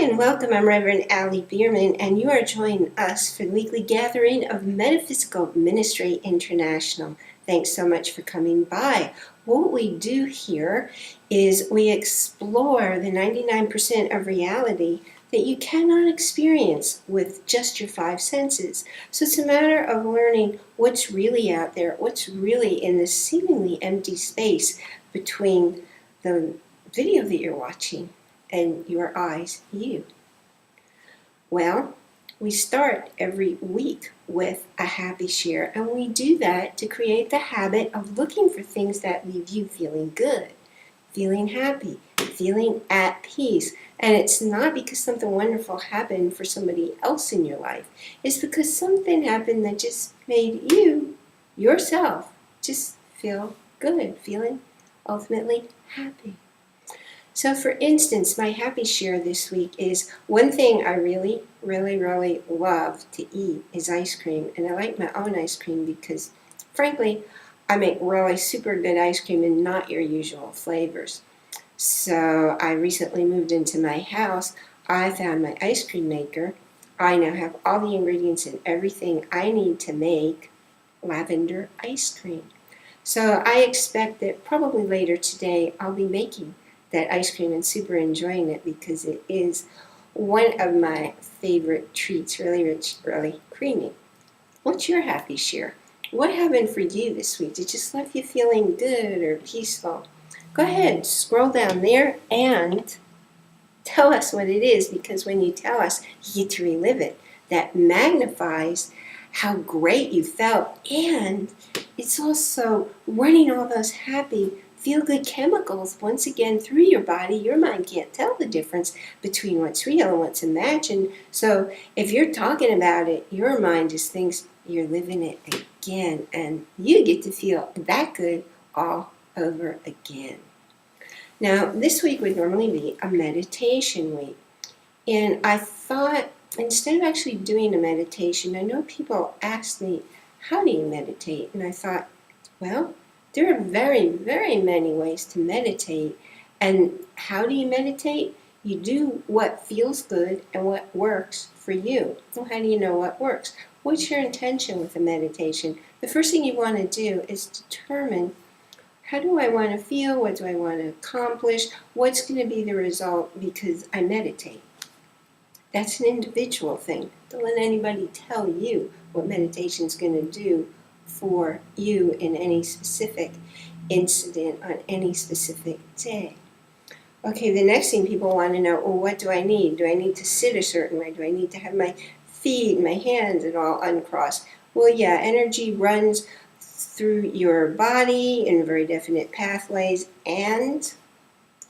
and welcome. I'm Reverend Allie Bierman, and you are joining us for the weekly gathering of Metaphysical Ministry International. Thanks so much for coming by. What we do here is we explore the 99% of reality that you cannot experience with just your five senses. So it's a matter of learning what's really out there, what's really in the seemingly empty space between the video that you're watching and your eyes, you. Well, we start every week with a happy share, and we do that to create the habit of looking for things that leave you feeling good, feeling happy, feeling at peace. And it's not because something wonderful happened for somebody else in your life. It's because something happened that just made you, yourself, just feel good, feeling ultimately happy. So for instance, my happy share this week is one thing I really love to eat is ice cream. And I like my own ice cream because, frankly, I make really super good ice cream and not your usual flavors. So I recently moved into my house. I found my ice cream maker. I now have all the ingredients and everything I need to make lavender ice cream. So I expect that probably later today I'll be making that ice cream and super enjoying it because it is one of my favorite treats, really rich, really creamy. What's your happy share? What happened for you this week? Did it just left you feeling good or peaceful? Go ahead, scroll down there and tell us what it is, because when you tell us, you get to relive it. That magnifies how great you felt, and it's also running all those happy feel-good chemicals once again through your body. Your mind can't tell the difference between what's real and what's imagined. So if you're talking about it, your mind just thinks you're living it again, and you get to feel that good all over again. Now, this week would normally be a meditation week, and I thought instead of actually doing a meditation, I know people ask me, how do you meditate? And I thought, well, there are very, very many ways to meditate. And how do you meditate? You do what feels good and what works for you. Well, how do you know what works? What's your intention with the meditation? The first thing you want to do is determine, how do I want to feel? What do I want to accomplish? What's going to be the result because I meditate? That's an individual thing. Don't let anybody tell you what meditation is going to do for you in any specific incident on any specific day. Okay, the next thing people want to know, well, what do I need? Do I need to sit a certain way? Do I need to have my feet and my hands and all uncrossed? Well, yeah, energy runs through your body in very definite pathways, and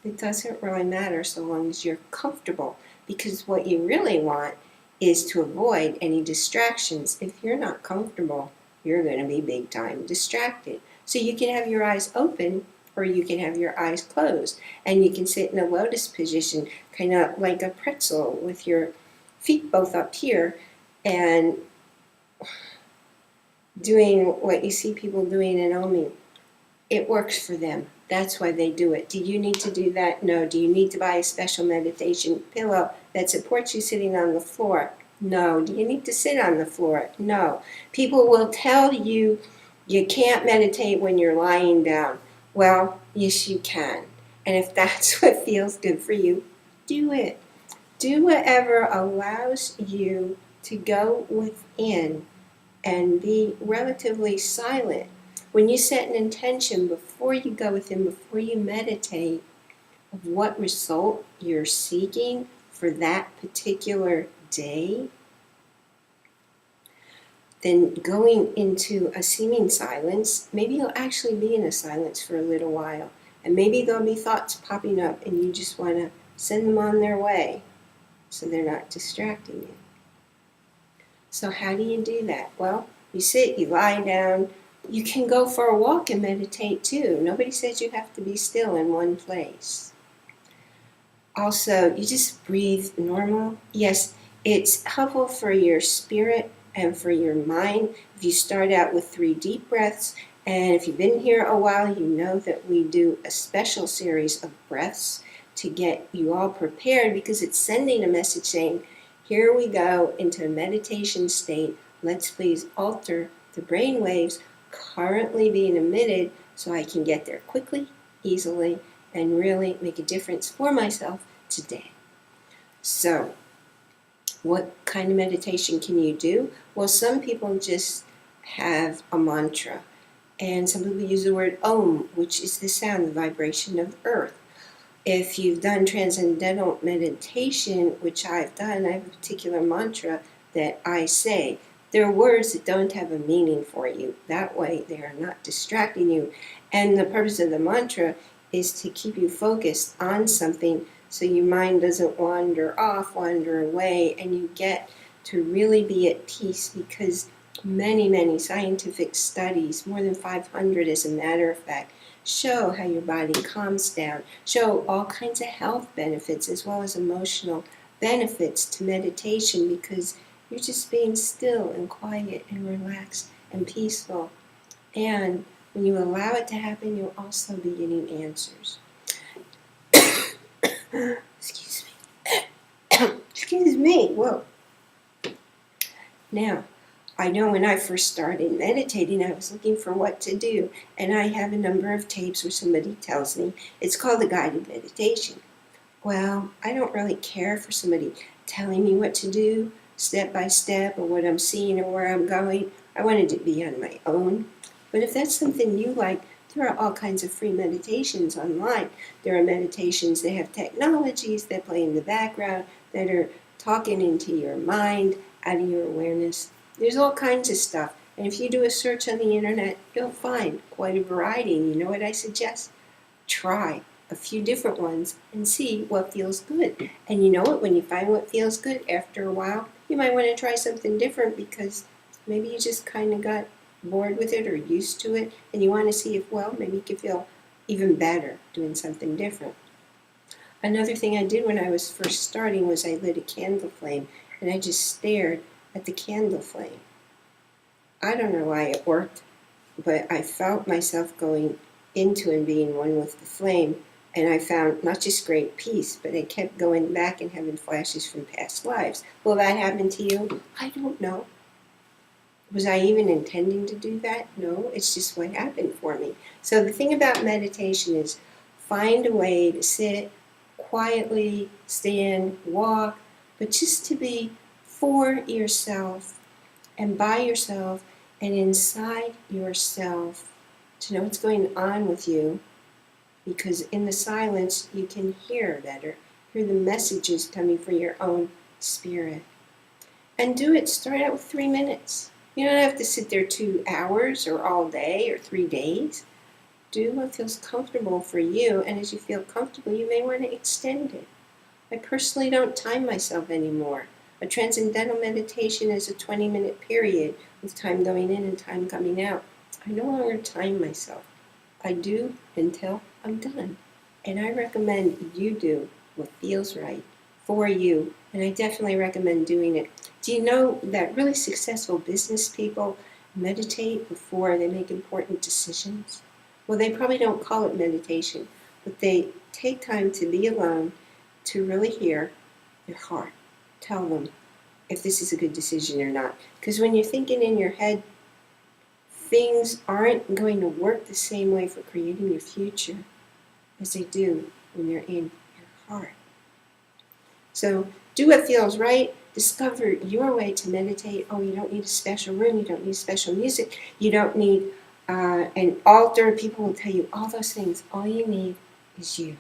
it doesn't really matter so long as you're comfortable, because what you really want is to avoid any distractions. If you're not comfortable, you're going to be big time distracted. So you can have your eyes open or you can have your eyes closed. And you can sit in a lotus position, kind of like a pretzel with your feet both up here and doing what you see people doing in Omi. It works for them. That's why they do it. Do you need to do that? No. Do you need to buy a special meditation pillow that supports you sitting on the floor? No. Do you need to sit on the floor? No. People will tell you you can't meditate when you're lying down. Well, yes, you can. And if that's what feels good for you, do it. Do whatever allows you to go within and be relatively silent. When you set an intention before you go within, before you meditate, of what result you're seeking for that particular day, then going into a seeming silence, maybe you'll actually be in a silence for a little while. And maybe there'll be thoughts popping up and you just want to send them on their way so they're not distracting you. So how do you do that? Well, you sit, you lie down. You can go for a walk and meditate too. Nobody says you have to be still in one place. Also, you just breathe normal. Yes, it's helpful for your spirit and for your mind. If you start out with 3 deep breaths, and if you've been here a while, you know that we do a special series of breaths to get you all prepared, because it's sending a message saying, here we go into a meditation state. Let's please alter the brain waves currently being emitted so I can get there quickly, easily, and really make a difference for myself today. So, what kind of meditation can you do? Well, some people just have a mantra, and some people use the word Om, which is the sound, the vibration of earth. If you've done transcendental meditation, which I've done, I have a particular mantra that I say. There are words that don't have a meaning for you. That way they are not distracting you. And the purpose of the mantra is to keep you focused on something so your mind doesn't wander off, wander away, and you get to really be at peace, because many, many scientific studies, more than 500 as a matter of fact, show how your body calms down, show all kinds of health benefits as well as emotional benefits to meditation, because you're just being still and quiet and relaxed and peaceful. And when you allow it to happen, you'll also be getting answers. Excuse me. Excuse me. Whoa. Now, I know when I first started meditating, I was looking for what to do, and I have a number of tapes where somebody tells me it's called a guided meditation. Well, I don't really care for somebody telling me what to do step by step, or what I'm seeing or where I'm going. I wanted to be on my own. But if that's something you like, there are all kinds of free meditations online. There are meditations that have technologies that play in the background that are talking into your mind, out of your awareness. There's all kinds of stuff. And if you do a search on the internet, you'll find quite a variety. And you know what I suggest? Try a few different ones and see what feels good. And you know what? When you find what feels good, after a while, you might want to try something different, because maybe you just kind of got bored with it or used to it, and you want to see if, well, maybe you could feel even better doing something different. Another thing I did when I was first starting was I lit a candle flame, and I just stared at the candle flame. I don't know why it worked, but I felt myself going into and being one with the flame, and I found not just great peace, but I kept going back and having flashes from past lives. Will that happen to you? I don't know. Was I even intending to do that? No, it's just what happened for me. So the thing about meditation is find a way to sit quietly, stand, walk, but just to be for yourself and by yourself and inside yourself, to know what's going on with you, because in the silence you can hear better, hear the messages coming from your own spirit. And do it, start out with 3 minutes. You don't have to sit there 2 hours or all day or 3 days. Do what feels comfortable for you, and as you feel comfortable, you may want to extend it. I personally don't time myself anymore. A transcendental meditation is a 20-minute period with time going in and time coming out. I no longer time myself. I do until I'm done. And I recommend you do what feels right for you, and I definitely recommend doing it. Do you know that really successful business people meditate before they make important decisions? Well, they probably don't call it meditation, but they take time to be alone, to really hear their heart tell them if this is a good decision or not. Because when you're thinking in your head, things aren't going to work the same way for creating your future as they do when you're in your heart. So do what feels right. Discover your way to meditate. Oh, you don't need a special room. You don't need special music. You don't need an altar. People will tell you all those things. All you need is you.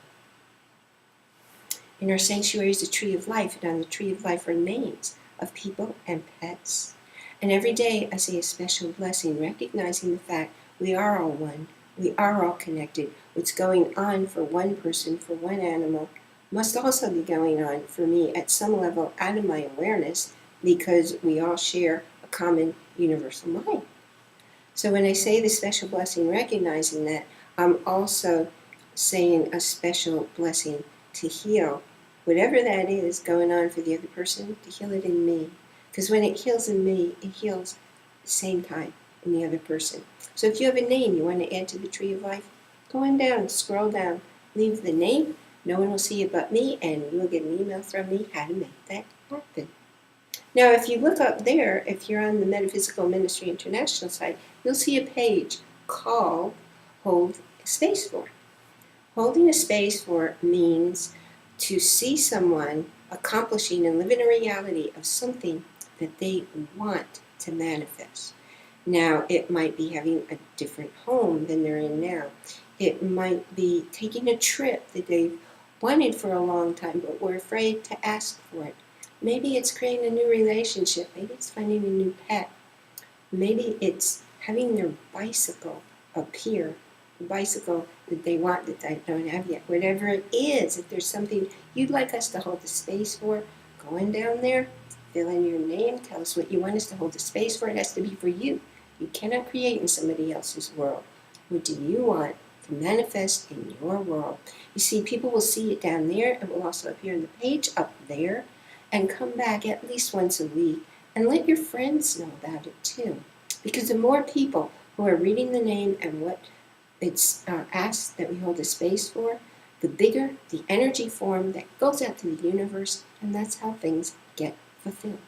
In our sanctuary is the tree of life, and on the tree of life are names of people and pets. And every day I say a special blessing, recognizing the fact we are all one. We are all connected. What's going on for one person, for one animal, must also be going on for me at some level out of my awareness, because we all share a common universal mind. So when I say the special blessing, recognizing that, I'm also saying a special blessing to heal whatever that is going on for the other person, to heal it in me. Because when it heals in me, it heals at the same time in the other person. So if you have a name you want to add to the tree of life, go on down, scroll down, leave the name, No one will see it but me, and you will get an email from me how to make that happen. Now, if you look up there, if you're on the Metaphysical Ministry International site, you'll see a page called Hold Space For. Holding a space for means to see someone accomplishing and living a reality of something that they want to manifest. Now, it might be having a different home than they're in now. It might be taking a trip that they've wanted for a long time but were afraid to ask for it. Maybe it's creating a new relationship. Maybe it's finding a new pet. Maybe it's having their bicycle appear, the bicycle that they want that they don't have yet. Whatever it is, if there's something you'd like us to hold the space for, go in down there, fill in your name, tell us what you want us to hold the space for. It has to be for you. You cannot create in somebody else's world. What do you want to manifest in your world? You see, people will see it down there. It will also appear on the page up there, and come back at least once a week and let your friends know about it too. Because the more people who are reading the name and what it's asked that we hold a space for, the bigger the energy form that goes out to the universe, and that's how things get fulfilled.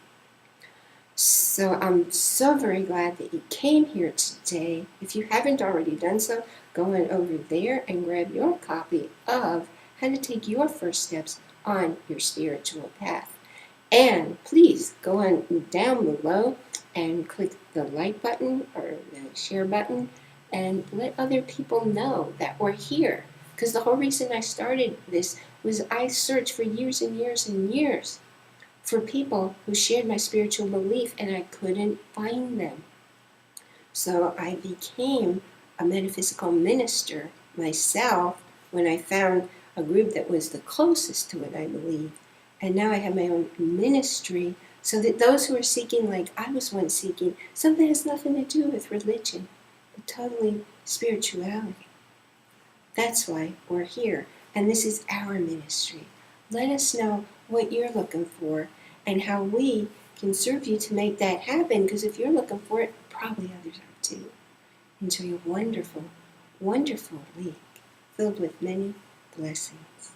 So I'm so very glad that you came here today. If you haven't already done so, go on over there and grab your copy of How to Take Your First Steps on Your Spiritual Path. And please go on down below and click the like button or the share button and let other people know that we're here. Because the whole reason I started this was I searched for years and years and years for people who shared my spiritual belief, and I couldn't find them. So I became a metaphysical minister myself when I found a group that was the closest to it, I believe. And now I have my own ministry so that those who are seeking, like I was once seeking, something that has nothing to do with religion, but totally spirituality. That's why we're here. And this is our ministry. Let us know what you're looking for and how we can serve you to make that happen. Because if you're looking for it, probably others are too. Enjoy a wonderful, wonderful week filled with many blessings.